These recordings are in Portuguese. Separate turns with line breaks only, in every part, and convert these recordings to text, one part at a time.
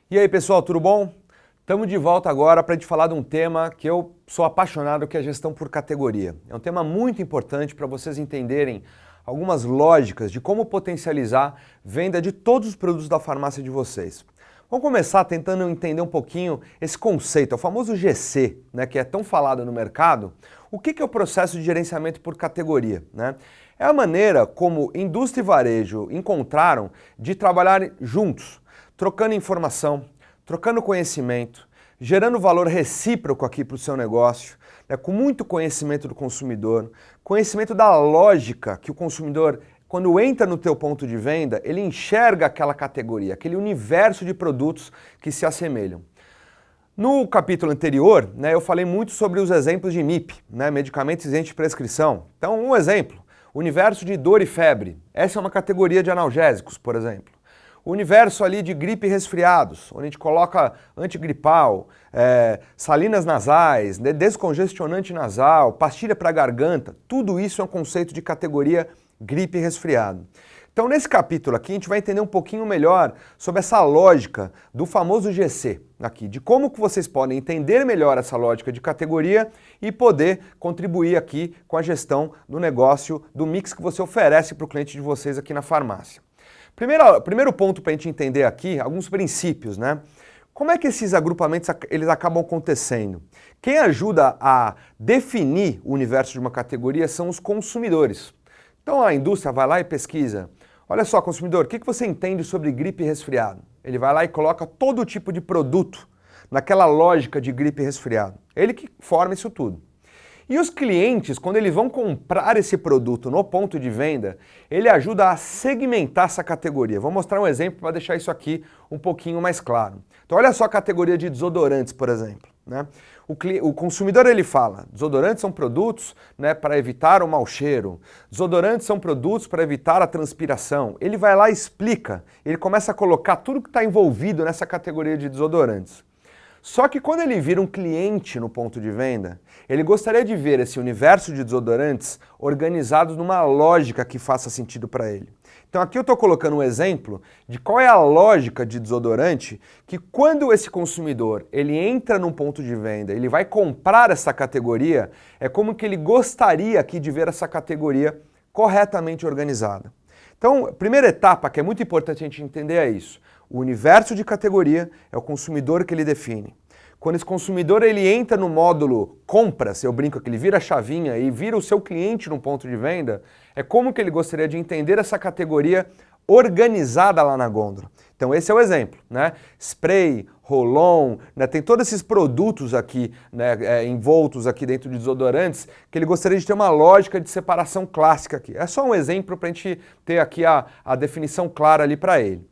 E aí pessoal, tudo bom? Estamos de volta agora para a gente falar de um tema que eu sou apaixonado, que é a gestão por categoria. É um tema muito importante para vocês entenderem algumas lógicas de como potencializar venda de todos os produtos da farmácia de vocês. Vamos começar tentando entender um pouquinho esse conceito, o famoso GC, né, que é tão falado no mercado. O que é o processo de gerenciamento por categoria, né? É a maneira como indústria e varejo encontraram de trabalhar juntos, trocando informação, trocando conhecimento, gerando valor recíproco aqui para o seu negócio, né, com muito conhecimento do consumidor, conhecimento da lógica que o consumidor, quando entra no teu ponto de venda, ele enxerga aquela categoria, aquele universo de produtos que se assemelham. No capítulo anterior, né, eu falei muito sobre os exemplos de MIP, né, medicamentos isentos de prescrição. Então, um exemplo, universo de dor e febre. Essa é uma categoria de analgésicos, por exemplo. O universo ali de gripe e resfriados, onde a gente coloca antigripal, salinas nasais, descongestionante nasal, pastilha para garganta, tudo isso é um conceito de categoria gripe e resfriado. Então nesse capítulo aqui a gente vai entender um pouquinho melhor sobre essa lógica do famoso GC aqui, de como que vocês podem entender melhor essa lógica de categoria e poder contribuir aqui com a gestão do negócio, do mix que você oferece para o cliente de vocês aqui na farmácia. Primeiro ponto para a gente entender aqui, alguns princípios, né? Como é que esses agrupamentos eles acabam acontecendo? Quem ajuda a definir o universo de uma categoria são os consumidores. Então a indústria vai lá e pesquisa. Olha só, consumidor, o que você entende sobre gripe e resfriado? Ele vai lá e coloca todo tipo de produto naquela lógica de gripe e resfriado. Ele que forma isso tudo. E os clientes, quando eles vão comprar esse produto no ponto de venda, ele ajuda a segmentar essa categoria. Vou mostrar um exemplo para deixar isso aqui um pouquinho mais claro. Então olha só a categoria de desodorantes, por exemplo, né? O consumidor ele fala, desodorantes são produtos, né, para evitar o mau cheiro, desodorantes são produtos para evitar a transpiração. Ele vai lá e explica, ele começa a colocar tudo que está envolvido nessa categoria de desodorantes. Só que quando ele vira um cliente no ponto de venda, ele gostaria de ver esse universo de desodorantes organizados numa lógica que faça sentido para ele. Então aqui eu estou colocando um exemplo de qual é a lógica de desodorante que quando esse consumidor ele entra num ponto de venda, ele vai comprar essa categoria, é como que ele gostaria aqui de ver essa categoria corretamente organizada. Então, a primeira etapa que é muito importante a gente entender é isso. O universo de categoria é o consumidor que ele define. Quando esse consumidor ele entra no módulo compras, eu brinco que ele vira a chavinha e vira o seu cliente num ponto de venda, é como que ele gostaria de entender essa categoria organizada lá na gôndola. Então esse é o exemplo, né? Spray, roll-on, né? Tem todos esses produtos aqui, né, envoltos aqui dentro de desodorantes, que ele gostaria de ter uma lógica de separação clássica aqui. É só um exemplo para a gente ter aqui a definição clara ali para ele.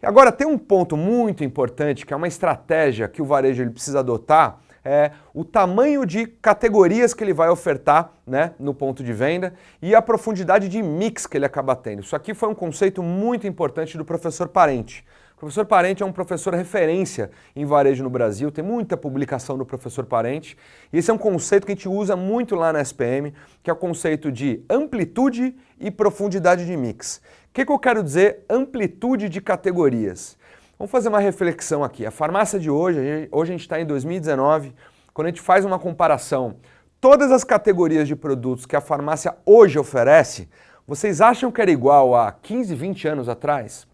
Agora tem um ponto muito importante, que é uma estratégia que o varejo ele precisa adotar, é o tamanho de categorias que ele vai ofertar, né, no ponto de venda e a profundidade de mix que ele acaba tendo. Isso aqui foi um conceito muito importante do professor Parente. O professor Parente é um professor referência em varejo no Brasil, tem muita publicação do professor Parente, e esse é um conceito que a gente usa muito lá na SPM, que é o conceito de amplitude e profundidade de mix. O que eu quero dizer amplitude de categorias? Vamos fazer uma reflexão aqui. A farmácia de hoje a gente está em 2019, quando a gente faz uma comparação, todas as categorias de produtos que a farmácia hoje oferece, vocês acham que era igual a 15, 20 anos atrás?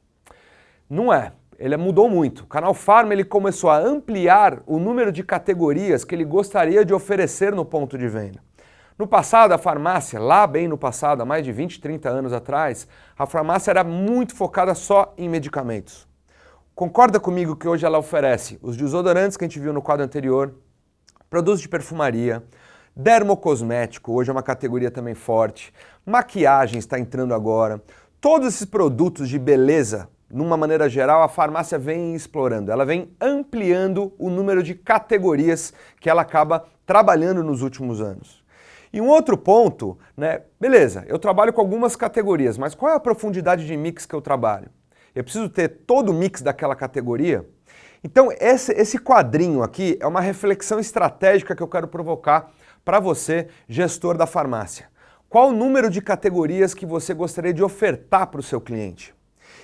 Não é. Ele mudou muito. O Canal Farma ele começou a ampliar o número de categorias que ele gostaria de oferecer no ponto de venda. No passado, a farmácia, lá bem no passado, há mais de 20, 30 anos atrás, a farmácia era muito focada só em medicamentos. Concorda comigo que hoje ela oferece os desodorantes que a gente viu no quadro anterior, produtos de perfumaria, dermocosmético, hoje é uma categoria também forte, maquiagem está entrando agora, todos esses produtos de beleza, numa maneira geral, a farmácia vem explorando, ela vem ampliando o número de categorias que ela acaba trabalhando nos últimos anos. E um outro ponto, né, beleza, eu trabalho com algumas categorias, mas qual é a profundidade de mix que eu trabalho? Eu preciso ter todo o mix daquela categoria? Então esse quadrinho aqui é uma reflexão estratégica que eu quero provocar para você, gestor da farmácia. Qual o número de categorias que você gostaria de ofertar para o seu cliente?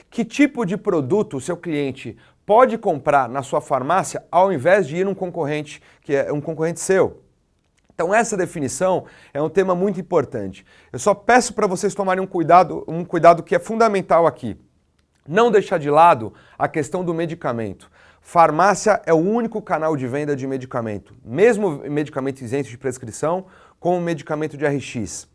Que tipo de produto o seu cliente pode comprar na sua farmácia ao invés de ir num concorrente que é um concorrente seu. Então essa definição é um tema muito importante. Eu só peço para vocês tomarem um cuidado que é fundamental aqui. Não deixar de lado a questão do medicamento. Farmácia é o único canal de venda de medicamento, mesmo medicamentos isentos de prescrição, como medicamento de RX.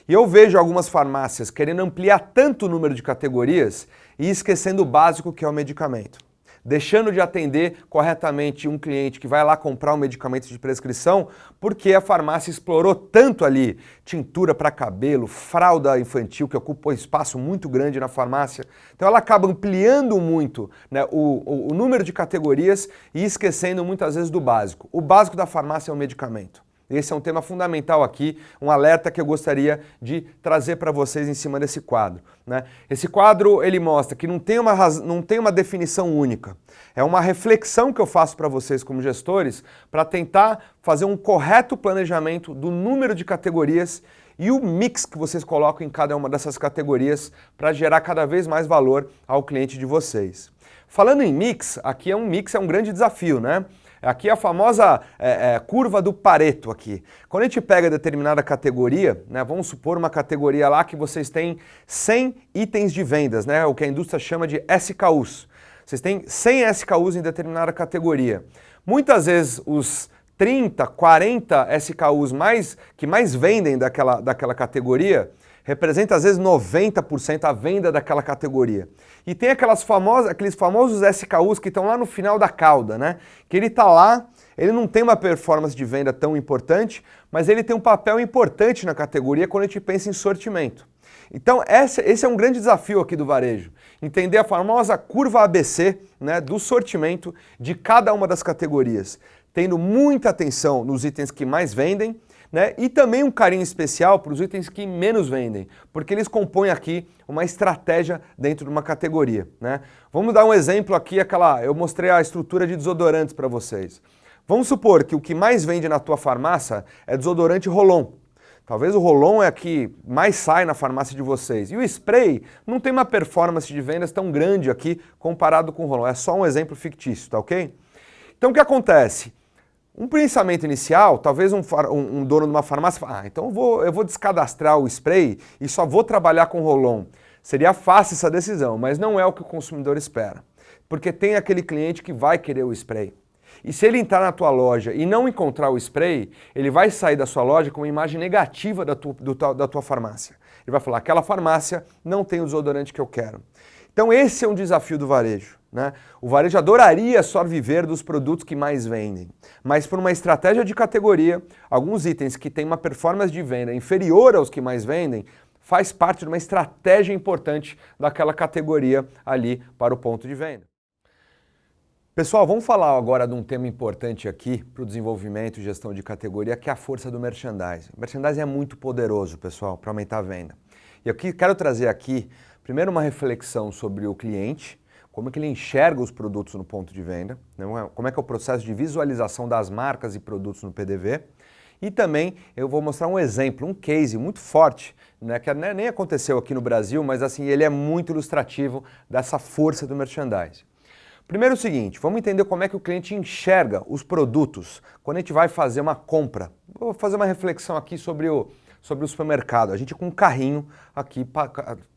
E eu vejo algumas farmácias querendo ampliar tanto o número de categorias e esquecendo o básico que é o medicamento. Deixando de atender corretamente um cliente que vai lá comprar um medicamento de prescrição porque a farmácia explorou tanto ali tintura para cabelo, fralda infantil, que ocupa um espaço muito grande na farmácia. Então ela acaba ampliando muito, né, o número de categorias e esquecendo muitas vezes do básico. O básico da farmácia é o medicamento. Esse é um tema fundamental aqui, um alerta que eu gostaria de trazer para vocês em cima desse quadro, né? Esse quadro ele mostra que não tem uma definição única. É uma reflexão que eu faço para vocês como gestores para tentar fazer um correto planejamento do número de categorias e o mix que vocês colocam em cada uma dessas categorias para gerar cada vez mais valor ao cliente de vocês. Falando em mix, aqui é um grande desafio, né? Aqui é a famosa curva do Pareto aqui. Quando a gente pega determinada categoria, né, vamos supor uma categoria lá que vocês têm 100 itens de vendas, né, o que a indústria chama de SKUs. Vocês têm 100 SKUs em determinada categoria. Muitas vezes os 30, 40 SKUs que mais vendem daquela categoria representa às vezes 90% a venda daquela categoria. E tem aqueles famosos SKUs que estão lá no final da cauda, né? Que ele está lá, ele não tem uma performance de venda tão importante, mas ele tem um papel importante na categoria quando a gente pensa em sortimento. Então esse é um grande desafio aqui do varejo, entender a famosa curva ABC, né, do sortimento de cada uma das categorias, tendo muita atenção nos itens que mais vendem, né? E também um carinho especial para os itens que menos vendem, porque eles compõem aqui uma estratégia dentro de uma categoria, né? Vamos dar um exemplo aqui, eu mostrei a estrutura de desodorantes para vocês. Vamos supor que o que mais vende na tua farmácia é desodorante Rolon. Talvez o Rolon é a que mais sai na farmácia de vocês. E o spray não tem uma performance de vendas tão grande aqui comparado com o Rolon. É só um exemplo fictício, tá ok? Então o que acontece? Um pensamento inicial, talvez um dono de uma farmácia fala, então eu vou descadastrar o spray e só vou trabalhar com Rolon. Seria fácil essa decisão, mas não é o que o consumidor espera. Porque tem aquele cliente que vai querer o spray. E se ele entrar na tua loja e não encontrar o spray, ele vai sair da sua loja com uma imagem negativa da tua farmácia. Ele vai falar, aquela farmácia não tem o desodorante que eu quero. Então esse é um desafio do varejo, né? O varejo adoraria só viver dos produtos que mais vendem, mas por uma estratégia de categoria, alguns itens que têm uma performance de venda inferior aos que mais vendem, faz parte de uma estratégia importante daquela categoria ali para o ponto de venda. Pessoal, vamos falar agora de um tema importante aqui para o desenvolvimento e gestão de categoria, que é a força do merchandising. O merchandising é muito poderoso, pessoal, para aumentar a venda. E eu quero trazer aqui, primeiro, uma reflexão sobre o cliente, como é que ele enxerga os produtos no ponto de venda, né? Como é que é o processo de visualização das marcas e produtos no PDV. E também eu vou mostrar um exemplo, um case muito forte, né, que nem aconteceu aqui no Brasil, mas assim, ele é muito ilustrativo dessa força do merchandising. Primeiro é o seguinte, vamos entender como é que o cliente enxerga os produtos quando a gente vai fazer uma compra. Vou fazer uma reflexão aqui sobre o supermercado. A gente com um carrinho aqui,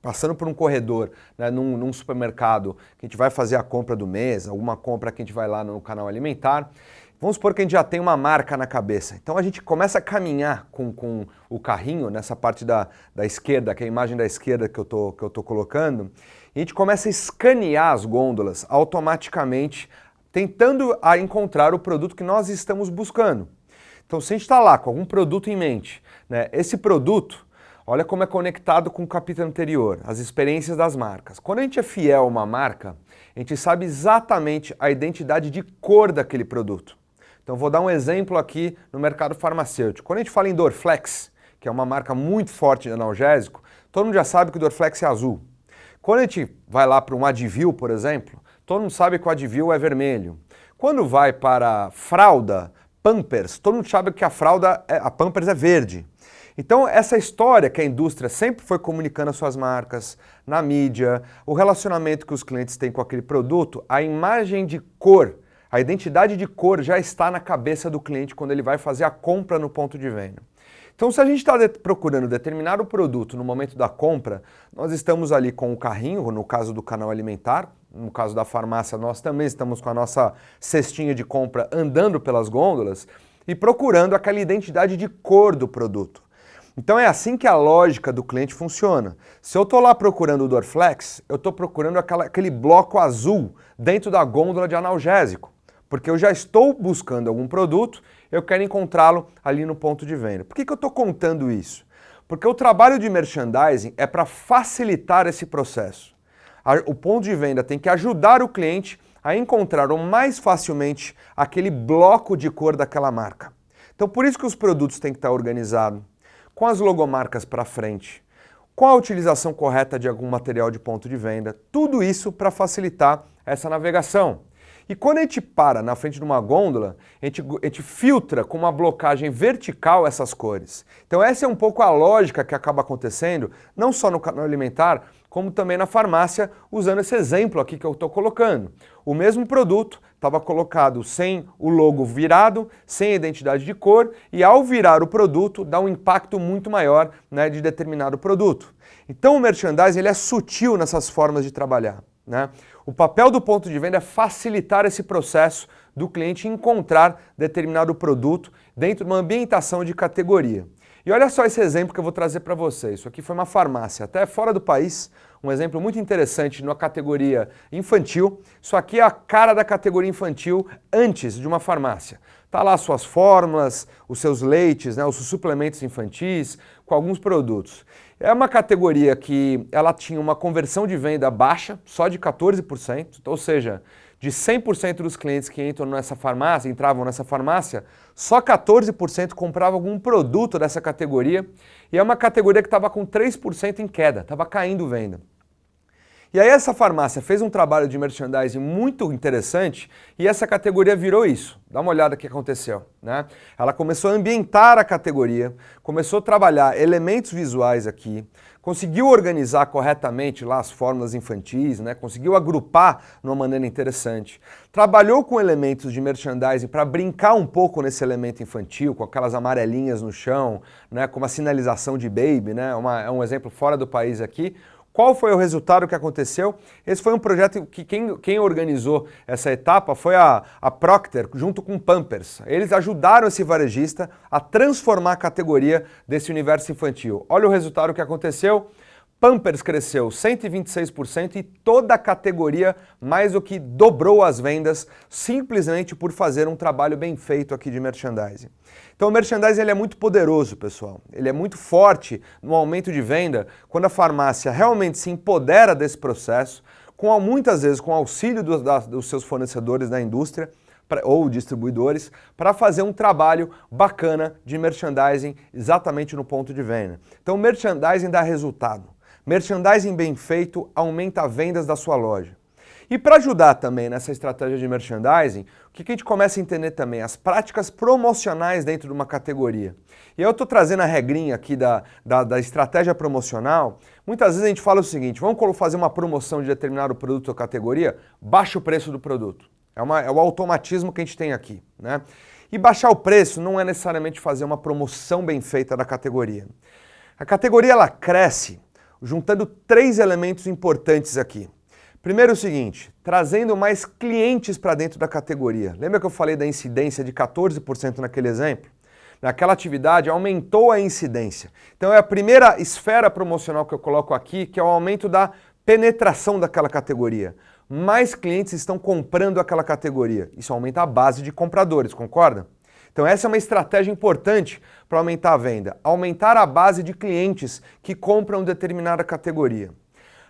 passando por um corredor, né, num supermercado, que a gente vai fazer a compra do mês, alguma compra que a gente vai lá no canal alimentar. Vamos supor que a gente já tem uma marca na cabeça. Então a gente começa a caminhar com o carrinho, nessa parte da esquerda, que é a imagem da esquerda que eu tô colocando, e a gente começa a escanear as gôndolas automaticamente, tentando encontrar o produto que nós estamos buscando. Então se a gente está lá com algum produto em mente, né, esse produto, olha como é conectado com o capítulo anterior, as experiências das marcas. Quando a gente é fiel a uma marca, a gente sabe exatamente a identidade de cor daquele produto. Então vou dar um exemplo aqui no mercado farmacêutico. Quando a gente fala em Dorflex, que é uma marca muito forte de analgésico, todo mundo já sabe que o Dorflex é azul. Quando a gente vai lá para um Advil, por exemplo, todo mundo sabe que o Advil é vermelho. Quando vai para fralda, Pampers, todo mundo sabe que a Pampers é verde. Então, essa história que a indústria sempre foi comunicando as suas marcas, na mídia, o relacionamento que os clientes têm com aquele produto, a imagem de cor, a identidade de cor já está na cabeça do cliente quando ele vai fazer a compra no ponto de venda. Então, se a gente está procurando determinado produto no momento da compra, nós estamos ali com o carrinho, no caso do canal alimentar, no caso da farmácia, nós também estamos com a nossa cestinha de compra andando pelas gôndolas e procurando aquela identidade de cor do produto. Então é assim que a lógica do cliente funciona. Se eu estou lá procurando o Dorflex, eu estou procurando aquele bloco azul dentro da gôndola de analgésico, porque eu já estou buscando algum produto, eu quero encontrá-lo ali no ponto de venda. Por que eu estou contando isso? Porque o trabalho de merchandising é para facilitar esse processo. O ponto de venda tem que ajudar o cliente a encontrar o mais facilmente aquele bloco de cor daquela marca. Então por isso que os produtos têm que estar organizados, com as logomarcas para frente, com a utilização correta de algum material de ponto de venda, tudo isso para facilitar essa navegação. E quando a gente para na frente de uma gôndola, a gente filtra com uma blocagem vertical essas cores. Então essa é um pouco a lógica que acaba acontecendo, não só no canal alimentar, como também na farmácia, usando esse exemplo aqui que eu estou colocando. O mesmo produto estava colocado sem o logo virado, sem a identidade de cor, e ao virar o produto dá um impacto muito maior, né, de determinado produto. Então o merchandising ele é sutil nessas formas de trabalhar, né? O papel do ponto de venda é facilitar esse processo do cliente encontrar determinado produto dentro de uma ambientação de categoria. E olha só esse exemplo que eu vou trazer para vocês. Isso aqui foi uma farmácia, até fora do país, um exemplo muito interessante na categoria infantil. Isso aqui é a cara da categoria infantil antes de uma farmácia. Tá lá suas fórmulas, os seus leites, né, os suplementos infantis, com alguns produtos. É uma categoria que ela tinha uma conversão de venda baixa, só de 14%, ou seja, de 100% dos clientes que entravam nessa farmácia, só 14% compravam algum produto dessa categoria, e é uma categoria que estava com 3% em queda, estava caindo venda. E aí essa farmácia fez um trabalho de merchandising muito interessante e essa categoria virou isso. Dá uma olhada o que aconteceu, né? Ela começou a ambientar a categoria, começou a trabalhar elementos visuais aqui, conseguiu organizar corretamente lá as fórmulas infantis, né? Conseguiu agrupar de uma maneira interessante. Trabalhou com elementos de merchandising para brincar um pouco nesse elemento infantil, com aquelas amarelinhas no chão, né? Com uma sinalização de baby, né? É um exemplo fora do país aqui. Qual foi o resultado que aconteceu? Esse foi um projeto que quem organizou essa etapa foi a Procter, junto com o Pampers. Eles ajudaram esse varejista a transformar a categoria desse universo infantil. Olha o resultado que aconteceu. Pampers cresceu 126% e toda a categoria mais do que dobrou as vendas simplesmente por fazer um trabalho bem feito aqui de merchandising. Então o merchandising ele é muito poderoso, pessoal. Ele é muito forte no aumento de venda quando a farmácia realmente se empodera desse processo, muitas vezes com o auxílio dos seus fornecedores da indústria ou distribuidores, para fazer um trabalho bacana de merchandising exatamente no ponto de venda. Então o merchandising dá resultado. Merchandising bem feito aumenta as vendas da sua loja. E para ajudar também nessa estratégia de merchandising, o que a gente começa a entender também? As práticas promocionais dentro de uma categoria. E eu estou trazendo a regrinha aqui da estratégia promocional. Muitas vezes a gente fala o seguinte, vamos fazer uma promoção de determinado produto ou categoria, baixa o preço do produto. É o automatismo que a gente tem aqui, né? E baixar o preço não é necessariamente fazer uma promoção bem feita da categoria. A categoria ela cresce juntando 3 elementos importantes aqui. Primeiro o seguinte, trazendo mais clientes para dentro da categoria. Lembra que eu falei da incidência de 14% naquele exemplo? Naquela atividade aumentou a incidência. Então é a primeira esfera promocional que eu coloco aqui, que é o aumento da penetração daquela categoria. Mais clientes estão comprando aquela categoria. Isso aumenta a base de compradores, concorda? Então essa é uma estratégia importante para aumentar a venda. Aumentar a base de clientes que compram determinada categoria.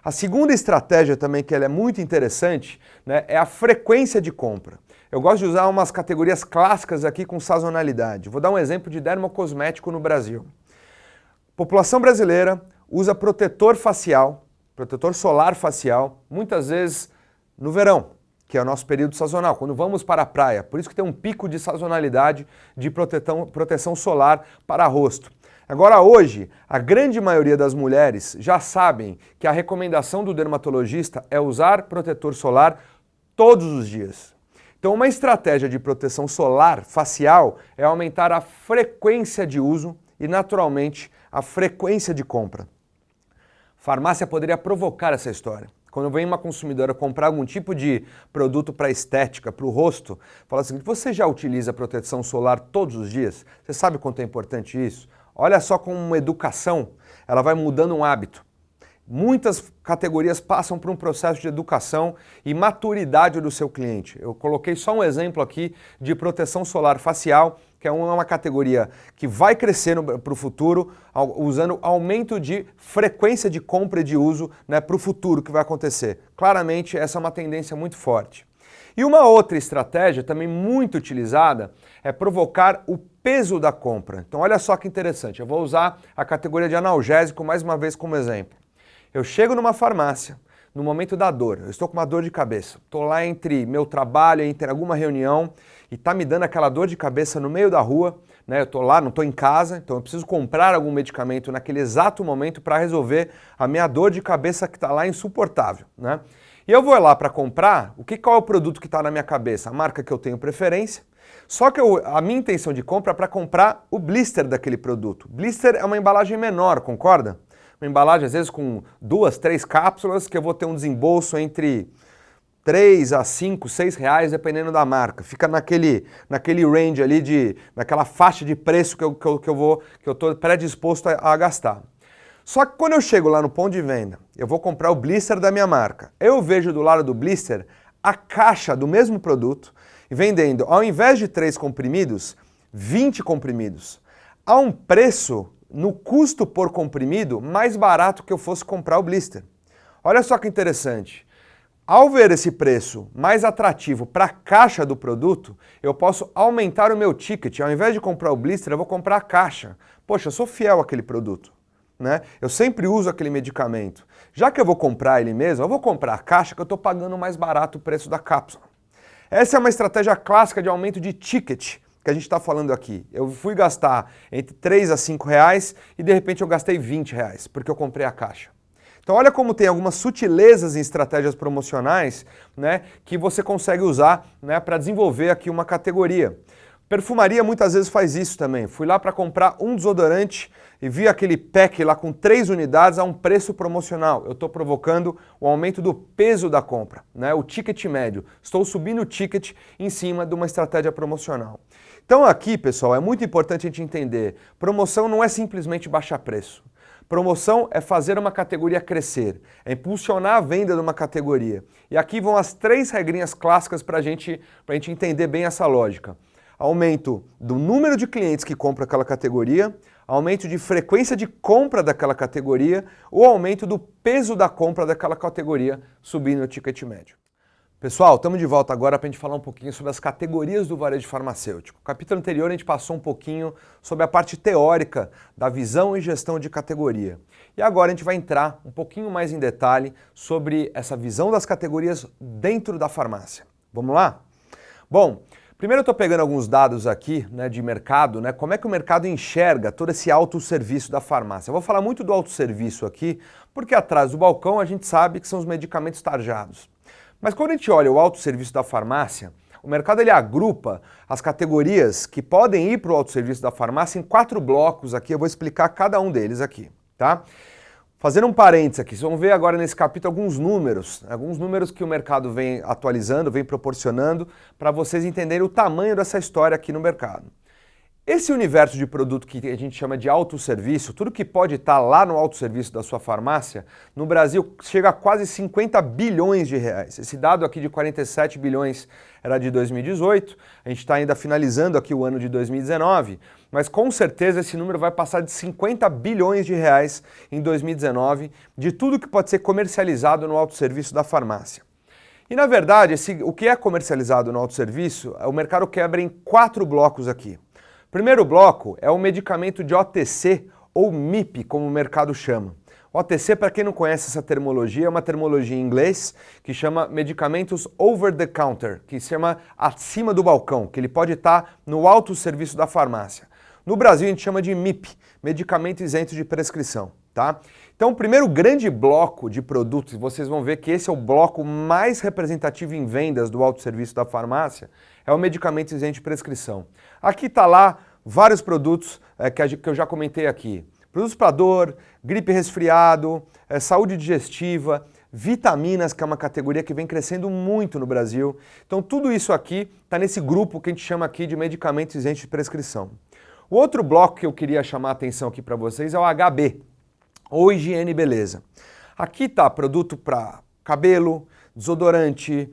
A segunda estratégia também, que ela é muito interessante, né, é a frequência de compra. Eu gosto de usar umas categorias clássicas aqui com sazonalidade. Vou dar um exemplo de dermocosmético no Brasil. A população brasileira usa protetor facial, protetor solar facial, muitas vezes no verão, que é o nosso período sazonal, quando vamos para a praia. Por isso que tem um pico de sazonalidade de proteção solar para rosto. Agora hoje, a grande maioria das mulheres já sabem que a recomendação do dermatologista é usar protetor solar todos os dias. Então uma estratégia de proteção solar facial é aumentar a frequência de uso e naturalmente a frequência de compra. Farmácia poderia provocar essa história. Quando vem uma consumidora comprar algum tipo de produto para estética, para o rosto, fala assim, você já utiliza proteção solar todos os dias? Você sabe quanto é importante isso? Olha só como uma educação, ela vai mudando um hábito. Muitas categorias passam por um processo de educação e maturidade do seu cliente. Eu coloquei só um exemplo aqui de proteção solar facial, que é uma categoria que vai crescer para o futuro, usando aumento de frequência de compra e de uso, né, para o futuro que vai acontecer. Claramente, essa é uma tendência muito forte. E uma outra estratégia também muito utilizada é provocar o peso da compra. Então olha só que interessante, eu vou usar a categoria de analgésico mais uma vez como exemplo. Eu chego numa farmácia, no momento da dor, eu estou com uma dor de cabeça, estou lá entre meu trabalho, entre alguma reunião e está me dando aquela dor de cabeça no meio da rua, né? Eu estou lá, não estou em casa, então eu preciso comprar algum medicamento naquele exato momento para resolver a minha dor de cabeça que está lá insuportável, né? E eu vou lá para comprar, qual é o produto que está na minha cabeça? A marca que eu tenho preferência, só que a minha intenção de compra é para comprar o blister daquele produto. Blister é uma embalagem menor, concorda? Uma embalagem às vezes com 2, 3 cápsulas que eu vou ter um desembolso entre 3 a 5, 6 reais, dependendo da marca. Fica naquele range ali, naquela faixa de preço que eu estou predisposto a gastar. Só que quando eu chego lá no ponto de venda, eu vou comprar o blister da minha marca. Eu vejo do lado do blister a caixa do mesmo produto, vendendo, ao invés de 3 comprimidos, 20 comprimidos. A um preço, no custo por comprimido, mais barato que eu fosse comprar o blister. Olha só que interessante. Ao ver esse preço mais atrativo para a caixa do produto, eu posso aumentar o meu ticket. Ao invés de comprar o blister, eu vou comprar a caixa. Poxa, eu sou fiel àquele produto, né? Eu sempre uso aquele medicamento. Já que eu vou comprar ele mesmo, eu vou comprar a caixa que eu estou pagando mais barato o preço da cápsula. Essa é uma estratégia clássica de aumento de ticket que a gente está falando aqui. Eu fui gastar entre 3 a 5 reais e de repente eu gastei 20 reais, porque eu comprei a caixa. Então olha como tem algumas sutilezas em estratégias promocionais, né, que você consegue usar, né, para desenvolver aqui uma categoria. Perfumaria muitas vezes faz isso também. Fui lá para comprar um desodorante e vi aquele pack lá com 3 unidades a um preço promocional. Eu estou provocando o aumento do peso da compra, né? O ticket médio. Estou subindo o ticket em cima de uma estratégia promocional. Então aqui, pessoal, é muito importante a gente entender, promoção não é simplesmente baixar preço. Promoção é fazer uma categoria crescer, é impulsionar a venda de uma categoria. E aqui vão as 3 regrinhas clássicas para a gente entender bem essa lógica. Aumento do número de clientes que compram aquela categoria, aumento de frequência de compra daquela categoria ou aumento do peso da compra daquela categoria, subindo o ticket médio. Pessoal, estamos de volta agora para a gente falar um pouquinho sobre as categorias do varejo farmacêutico. No capítulo anterior a gente passou um pouquinho sobre a parte teórica da visão e gestão de categoria. E agora a gente vai entrar um pouquinho mais em detalhe sobre essa visão das categorias dentro da farmácia. Vamos lá? Bom, primeiro eu estou pegando alguns dados aqui, né, de mercado, né, como é que o mercado enxerga todo esse autosserviço da farmácia. Eu vou falar muito do autosserviço aqui, porque atrás do balcão a gente sabe que são os medicamentos tarjados. Mas quando a gente olha o autosserviço da farmácia, o mercado ele agrupa as categorias que podem ir para o autosserviço da farmácia em 4 blocos aqui, eu vou explicar cada um deles aqui, tá? Fazendo um parênteses aqui, vocês vão ver agora nesse capítulo alguns números que o mercado vem atualizando, vem proporcionando, para vocês entenderem o tamanho dessa história aqui no mercado. Esse universo de produto que a gente chama de autosserviço, tudo que pode estar lá no autosserviço da sua farmácia, no Brasil chega a quase 50 bilhões de reais. Esse dado aqui de 47 bilhões era de 2018, a gente está ainda finalizando aqui o ano de 2019, mas com certeza esse número vai passar de 50 bilhões de reais em 2019, de tudo que pode ser comercializado no autosserviço da farmácia. E na verdade, o que é comercializado no autosserviço, o mercado quebra em 4 blocos aqui. O primeiro bloco é o medicamento de OTC ou MIP, como o mercado chama. OTC, para quem não conhece essa terminologia, é uma terminologia em inglês que chama medicamentos over the counter, que se chama acima do balcão, que ele pode estar no autosserviço da farmácia. No Brasil a gente chama de MIP, Medicamento Isento de Prescrição. Tá? Então o primeiro grande bloco de produtos, vocês vão ver que esse é o bloco mais representativo em vendas do autosserviço da farmácia, é o medicamento isento de prescrição. Aqui está lá vários produtos que eu já comentei aqui. Produtos para dor, gripe e resfriado, saúde digestiva, vitaminas, que é uma categoria que vem crescendo muito no Brasil. Então tudo isso aqui está nesse grupo que a gente chama aqui de medicamentos isentos de prescrição. O outro bloco que eu queria chamar a atenção aqui para vocês é o HB, ou higiene e beleza. Aqui está produto para cabelo, desodorante,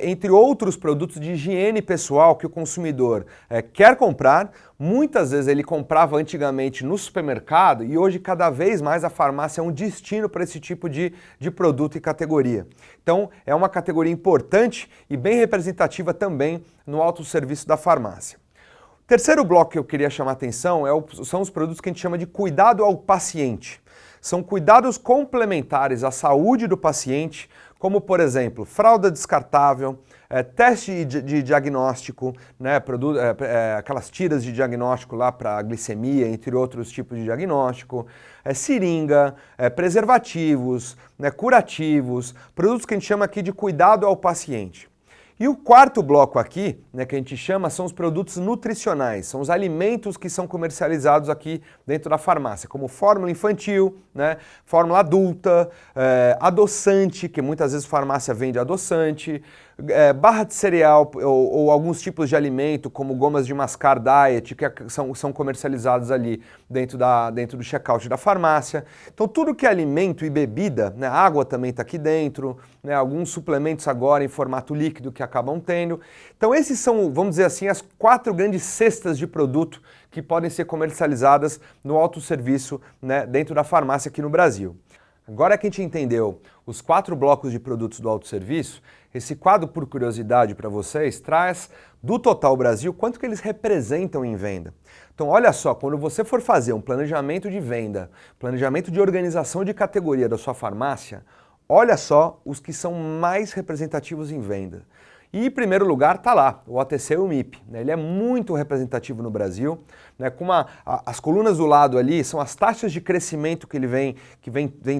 entre outros produtos de higiene pessoal que o consumidor quer comprar. Muitas vezes ele comprava antigamente no supermercado e hoje cada vez mais a farmácia é um destino para esse tipo de produto e categoria. Então é uma categoria importante e bem representativa também no autosserviço da farmácia. O terceiro bloco que eu queria chamar a atenção são os produtos que a gente chama de cuidado ao paciente. São cuidados complementares à saúde do paciente, como por exemplo, fralda descartável, teste de diagnóstico, né, aquelas tiras de diagnóstico lá para glicemia, entre outros tipos de diagnóstico, seringa, preservativos, né, curativos, produtos que a gente chama aqui de cuidado ao paciente. E o quarto bloco aqui, né, que a gente chama, são os produtos nutricionais, são os alimentos que são comercializados aqui dentro da farmácia, como fórmula infantil, né, fórmula adulta, adoçante, que muitas vezes farmácia vende adoçante, barra de cereal ou alguns tipos de alimento, como gomas de mascar diet, que são comercializados ali dentro do checkout da farmácia. Então tudo que é alimento e bebida, né, água também está aqui dentro, né, alguns suplementos agora em formato líquido que acabam tendo. Então esses são, vamos dizer assim, as 4 grandes cestas de produto que podem ser comercializadas no autosserviço, né, dentro da farmácia aqui no Brasil. Agora que a gente entendeu os 4 blocos de produtos do autosserviço, esse quadro, por curiosidade para vocês, traz do total Brasil quanto que eles representam em venda. Então olha só, quando você for fazer um planejamento de venda, planejamento de organização de categoria da sua farmácia, olha só os que são mais representativos em venda. E em primeiro lugar está lá, o OTC e o MIP. Né? Ele é muito representativo no Brasil. Né? As colunas do lado ali são as taxas de crescimento que ele vem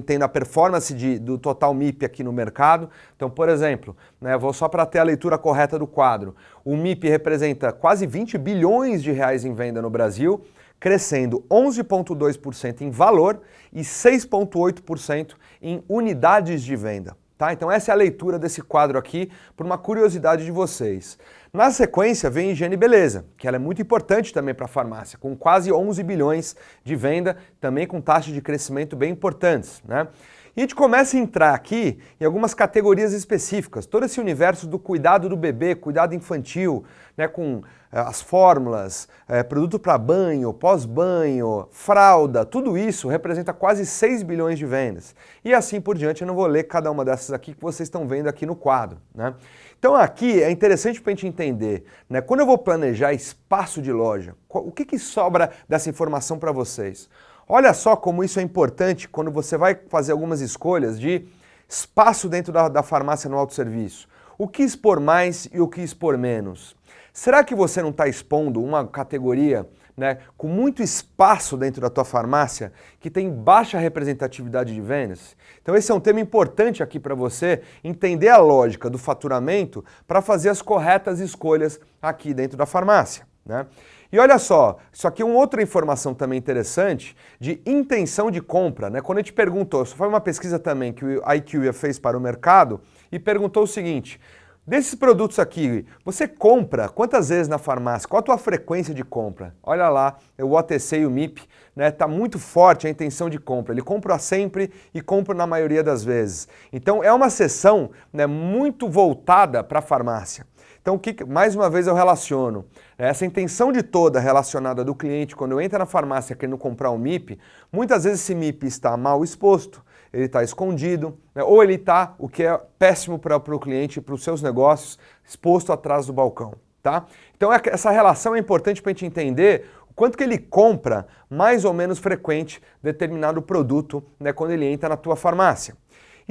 tendo a performance do total MIP aqui no mercado. Então, por exemplo, né, vou só para ter a leitura correta do quadro. O MIP representa quase 20 bilhões de reais em venda no Brasil, crescendo 11,2% em valor e 6,8% em unidades de venda. Tá? Então essa é a leitura desse quadro aqui, por uma curiosidade de vocês. Na sequência vem higiene e beleza, que ela é muito importante também para a farmácia, com quase 11 bilhões de venda, também com taxas de crescimento bem importantes. Né? E a gente começa a entrar aqui em algumas categorias específicas, todo esse universo do cuidado do bebê, cuidado infantil, né, com as fórmulas, produto para banho, pós-banho, fralda, tudo isso representa quase 6 bilhões de vendas. E assim por diante, eu não vou ler cada uma dessas aqui que vocês estão vendo aqui no quadro. Né? Então aqui é interessante para a gente entender, né, quando eu vou planejar espaço de loja, o que sobra dessa informação para vocês? Olha só como isso é importante quando você vai fazer algumas escolhas de espaço dentro da farmácia no autosserviço. O que expor mais e o que expor menos? Será que você não está expondo uma categoria, né, com muito espaço dentro da tua farmácia que tem baixa representatividade de vendas? Então esse é um tema importante aqui para você entender a lógica do faturamento para fazer as corretas escolhas aqui dentro da farmácia. Né? E olha só, isso aqui é uma outra informação também interessante de intenção de compra. Né? Quando a gente perguntou, isso foi uma pesquisa também que o IQVIA fez para o mercado e perguntou o seguinte: desses produtos aqui, você compra quantas vezes na farmácia? Qual a tua frequência de compra? Olha lá, o OTC e o MIP, né, tá muito forte a intenção de compra. Ele compra sempre e compra na maioria das vezes. Então é uma seção, né, muito voltada para a farmácia. Então, mais uma vez eu relaciono essa intenção de toda relacionada do cliente quando entra na farmácia querendo comprar um MIP, muitas vezes esse MIP está mal exposto, ele está escondido, né, ou ele está, o que é péssimo para o cliente e para os seus negócios, exposto atrás do balcão. Tá? Então essa relação é importante para a gente entender o quanto que ele compra mais ou menos frequente determinado produto, né, quando ele entra na tua farmácia.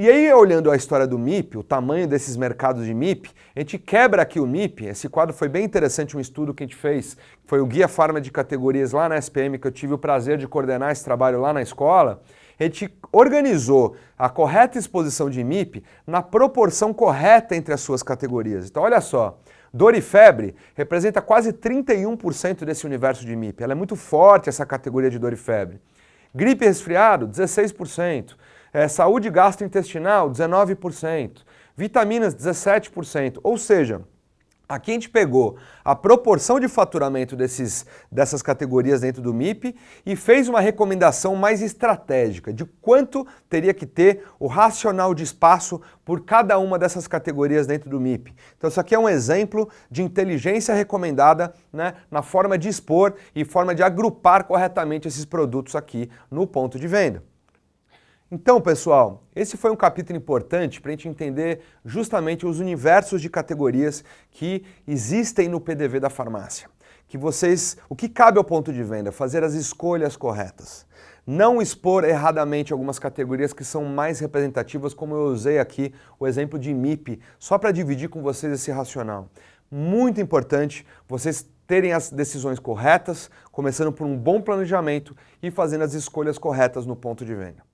E aí, olhando a história do MIP, o tamanho desses mercados de MIP, a gente quebra aqui o MIP. Esse quadro foi bem interessante, um estudo que a gente fez, foi o Guia Pharma de Categorias lá na SPM, que eu tive o prazer de coordenar esse trabalho lá na escola. A gente organizou a correta exposição de MIP na proporção correta entre as suas categorias. Então, olha só, dor e febre representa quase 31% desse universo de MIP. Ela é muito forte, essa categoria de dor e febre. Gripe e resfriado, 16%. Saúde gastrointestinal, 19%. Vitaminas, 17%. Ou seja, aqui a gente pegou a proporção de faturamento dessas categorias dentro do MIP e fez uma recomendação mais estratégica de quanto teria que ter o racional de espaço por cada uma dessas categorias dentro do MIP. Então isso aqui é um exemplo de inteligência recomendada, né, na forma de expor e forma de agrupar corretamente esses produtos aqui no ponto de venda. Então, pessoal, esse foi um capítulo importante para a gente entender justamente os universos de categorias que existem no PDV da farmácia. O que cabe ao ponto de venda? Fazer as escolhas corretas. Não expor erradamente algumas categorias que são mais representativas, como eu usei aqui o exemplo de MIP, só para dividir com vocês esse racional. Muito importante vocês terem as decisões corretas, começando por um bom planejamento e fazendo as escolhas corretas no ponto de venda.